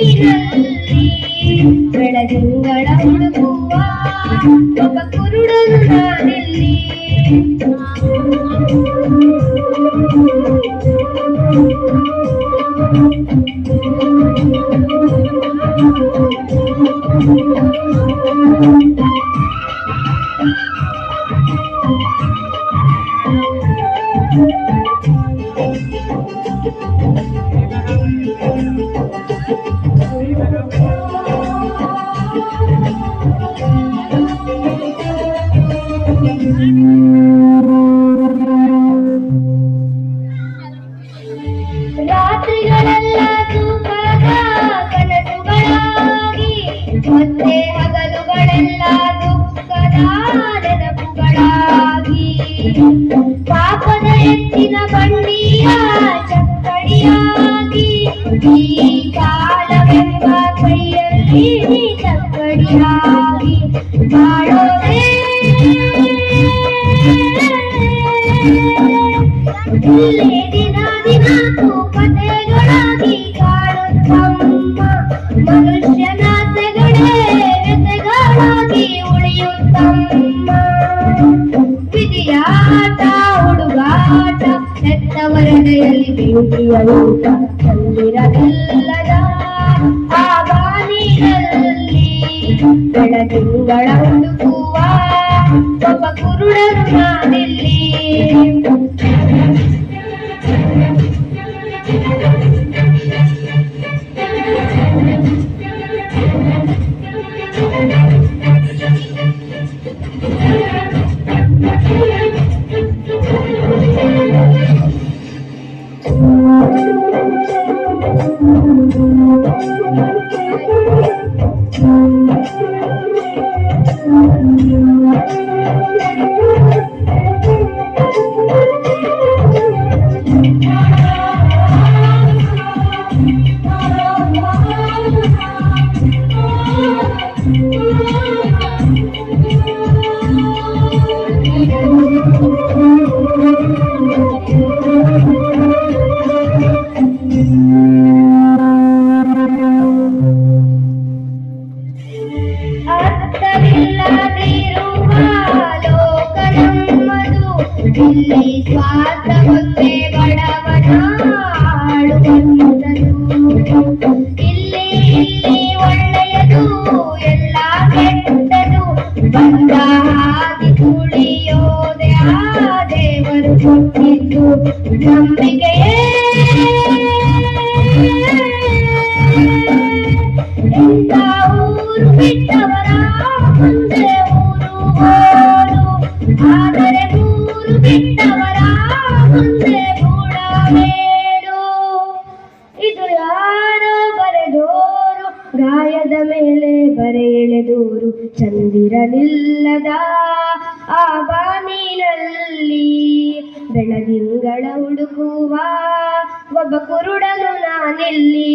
ಬಾನಿನಲ್ಲಿ ಬೆಳದಿಂಗಳ ಹುಡುಕುವ ಒಬ್ಬ ಕುರುಡನು ನಾನಿಲ್ಲಿ. ರಾತ್ರಿಗಳೆಲ್ಲ ಸುಖದ ಕನಸುಗಳಾಗಿ ಮತ್ತೆ ಹಗಲುಗಳೆಲ್ಲ ದುಃಖದ ನೆನಪುಗಳಾಗಿ ಪಾಪದ ಎತ್ತಿನ ಬಂಡಿಯ ಚಕ್ಕಡಿಯಾಗಿ ಈ ಕಾಲವೆಂಬ ಕೈಯಲ್ಲಿ ಚಕ್ಕಡಿಯಾಗಿ ಬಾಳೋದೇ ಇಲ್ಲೇ ದಿನ ದಿನ ಕಥೆಗಳಾಗಿ ಕಾಡುತ್ತಮ್ಮ ಮನುಷ್ಯನಾಸೆಗಳೇ ವ್ಯಥೆಗಳಾಗಿ ಉಳಿಯುತ್ತಮ್ಮ. ವಿಧಿಯಾಟ ಹುಡುಗಾಟ ಹೆತ್ತವರದೆಯಲ್ಲಿ ಬೆಂಕಿಯ ಊಟ ಚಂದಿರವಿಲ್ಲದ ಆ ಬಾನಿನಲ್ಲಿ ಬೆಳದಿಂಗಳ ಹುಡುಕುವ ಒಬ್ಬ ಕುರುಡನು ನಾನಿಲ್ಲಿ. ಅರ್ಥವಿಲ್ಲದಿರುವ ಲೋಕ ನಮ್ಮದು, ಇಲ್ಲಿ ಸ್ವಾರ್ಥ ಒಂದೇ ಬಡವನ ಆಳುವಂಥದು. ಇಲ್ಲಿ ಒಳ್ಳೆಯದು ಎಲ್ಲ ಕೆಟ್ಟದು ಬಂದ ಹಾಗೆ ತುಳಿಯೋದೆ ಆ ದೇವರು ಕೊಟ್ಟಿದ್ದು ನಂಬಿಕೆಯೇ. ಎಂತ ಊರು ಬಿಟ್ಟವರ ಮುಂದೆ ಊರು ಹೋರು, ಆದರೆ ಊರು ಬಿಟ್ಟವರ ಮುಂದೆ ಬೂಡಬೇಡು. ಇದು ಯಾರೋ ಬರೆದೋರು ಗಾಯದ ಮೇಲೆ ಬರೆ ಎಳೆದೋರು ಚಂದಿರನಿಲ್ಲದ ಆ ಬಾನಿನಲ್ಲಿ ಬೆಳದಿಂಗಳ ಹುಡುಕುವ ಒಬ್ಬ ಕುರುಡನು ನಾನಿಲ್ಲಿ.